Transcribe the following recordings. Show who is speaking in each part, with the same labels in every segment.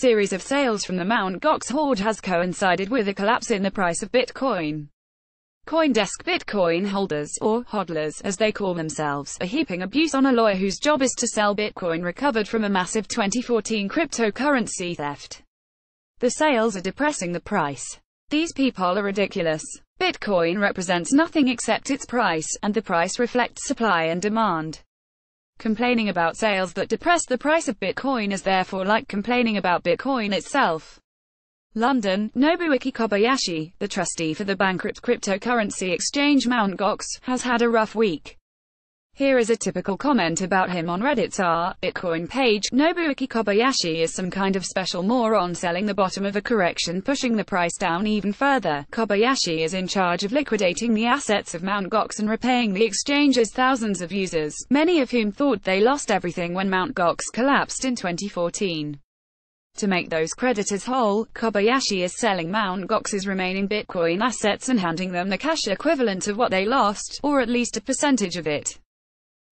Speaker 1: series of sales from the Mt. Gox horde has coincided with a collapse in the price of Bitcoin. CoineskBitcoin holders, or hodlers, as they call themselves, are heaping abuse on a lawyer whose job is to sell Bitcoin recovered from a massive 2014 cryptocurrency theft. The sales are depressing the price. These people are ridiculous. Bitcoin represents nothing except its price, and the price reflects supply and demand. Complaining about sales that depress the price of Bitcoin is therefore like complaining about Bitcoin itself. London, Nobuaki Kobayashi, the trustee for the bankrupt cryptocurrency exchange Mt. Gox, has had a rough week. Here is a typical comment about him on Reddit's Bitcoin page. Nobuaki Kobayashi is some kind of special moron selling the bottom of a correction, pushing the price down even further. Kobayashi is in charge of liquidating the assets of Mt. Gox and repaying the exchange's thousands of users, many of whom thought they lost everything when Mt. Gox collapsed in 2014. To make those creditors whole, Kobayashi is selling Mt. Gox's remaining Bitcoin assets and handing them the cash equivalent of what they lost, or at least a percentage of it.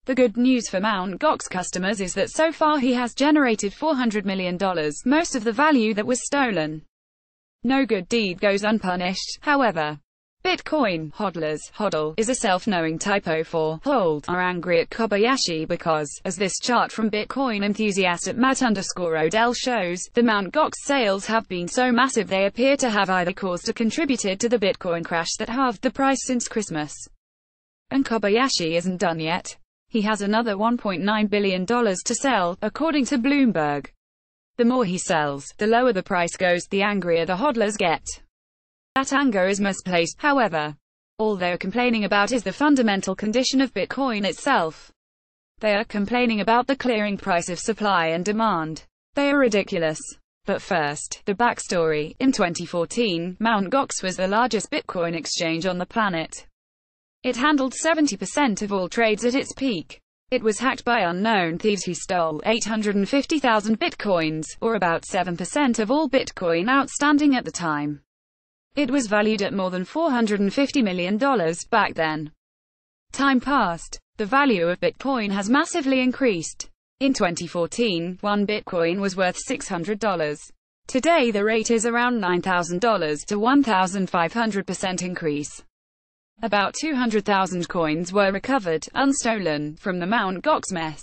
Speaker 1: The good news for Mt. Gox customers is that so far he has generated $400 million, most of the value that was stolen. No good deed goes unpunished, however. Bitcoin hodlers hodl is a self-knowing typo for hold are angry at Kobayashi because, as this chart from Bitcoin enthusiast at Matt_Odell shows, the Mt. Gox sales have been so massive they appear to have either caused or contributed to the Bitcoin crash that halved the price since Christmas. And Kobayashi isn't done yet. He has another $1.9 billion to sell, according to Bloomberg. The more he sells, the lower the price goes, the angrier the hodlers get. That anger is misplaced, however. All they are complaining about is the fundamental condition of Bitcoin itself. They are complaining about the clearing price of supply and demand. They are ridiculous. But first, the backstory. In 2014, Mt. Gox was the largest Bitcoin exchange on the planet. It handled 70% of all trades at its peak. It was hacked by unknown thieves who stole 850,000 bitcoins, or about 7% of all Bitcoin outstanding at the time. It was valued at more than $450 million back then. Time passed. The value of Bitcoin has massively increased. In 2014, one Bitcoin was worth $600. Today the rate is around $9,000 to 1,500% increase. About 200,000 coins were recovered, unstolen, from the Mt. Gox mess.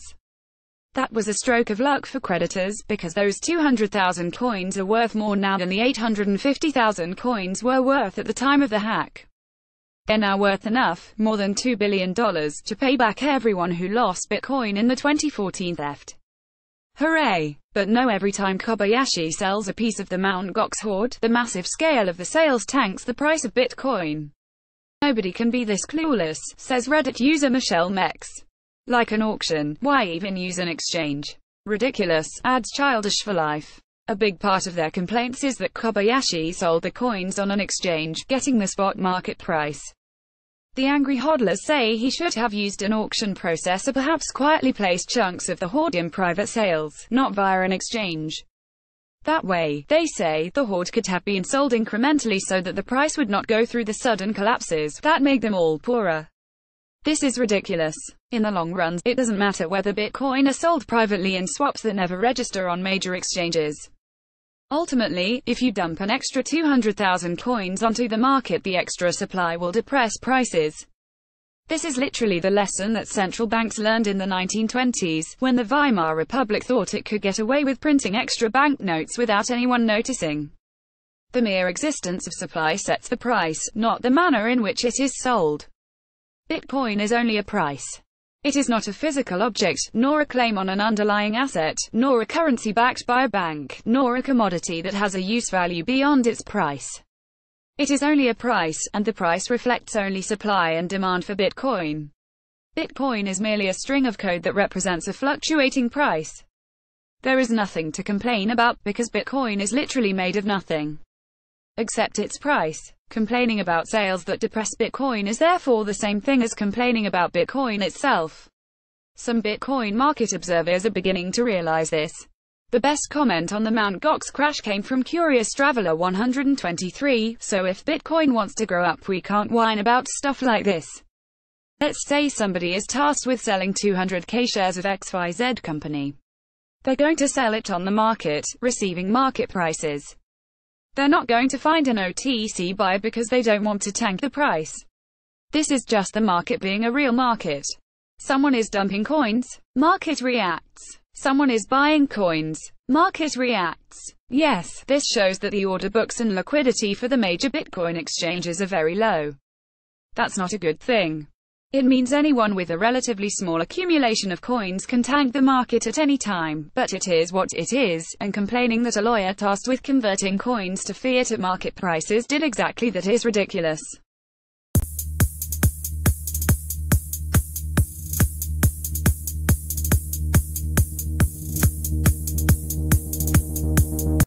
Speaker 1: That was a stroke of luck for creditors, because those 200,000 coins are worth more now than the 850,000 coins were worth at the time of the hack. They're now worth enough, more than $2 billion, to pay back everyone who lost Bitcoin in the 2014 theft. Hooray! But no, every time Kobayashi sells a piece of the Mt. Gox hoard, the massive scale of the sales tanks the price of Bitcoin. Nobody can be this clueless, says Reddit user Michelle Mex. Like an auction, why even use an exchange? Ridiculous, adds Childish for Life. A big part of their complaints is that Kobayashi sold the coins on an exchange, getting the spot market price. The angry hodlers say he should have used an auction process or perhaps quietly placed chunks of the hoard in private sales, not via an exchange. That way, they say, the hoard could have been sold incrementally so that the price would not go through the sudden collapses that make them all poorer. This is ridiculous. In the long run, it doesn't matter whether Bitcoin are sold privately in swaps that never register on major exchanges. Ultimately, if you dump an extra 200,000 coins onto the market, the extra supply will depress prices. This is literally the lesson that central banks learned in the 1920s, when the Weimar Republic thought it could get away with printing extra banknotes without anyone noticing. The mere existence of supply sets the price, not the manner in which it is sold. Bitcoin is only a price. It is not a physical object, nor a claim on an underlying asset, nor a currency backed by a bank, nor a commodity that has a use value beyond its price. It is only a price, and the price reflects only supply and demand for Bitcoin. Bitcoin is merely a string of code that represents a fluctuating price. There is nothing to complain about, because Bitcoin is literally made of nothing except its price. Complaining about sales that depress Bitcoin is therefore the same thing as complaining about Bitcoin itself. Some Bitcoin market observers are beginning to realize this. The best comment on the Mt. Gox crash came from Curious Traveler 123, so if Bitcoin wants to grow up, we can't whine about stuff like this. Let's say somebody is tasked with selling 200k shares of XYZ company. They're going to sell it on the market, receiving market prices. They're not going to find an OTC buyer because they don't want to tank the price. This is just the market being a real market. Someone is dumping coins. Market reacts. Someone is buying coins. Market reacts. Yes, this shows that the order books and liquidity for the major Bitcoin exchanges are very low. That's not a good thing. It means anyone with a relatively small accumulation of coins can tank the market at any time, but it is what it is, and complaining that a lawyer tasked with converting coins to fiat at market prices did exactly that is ridiculous.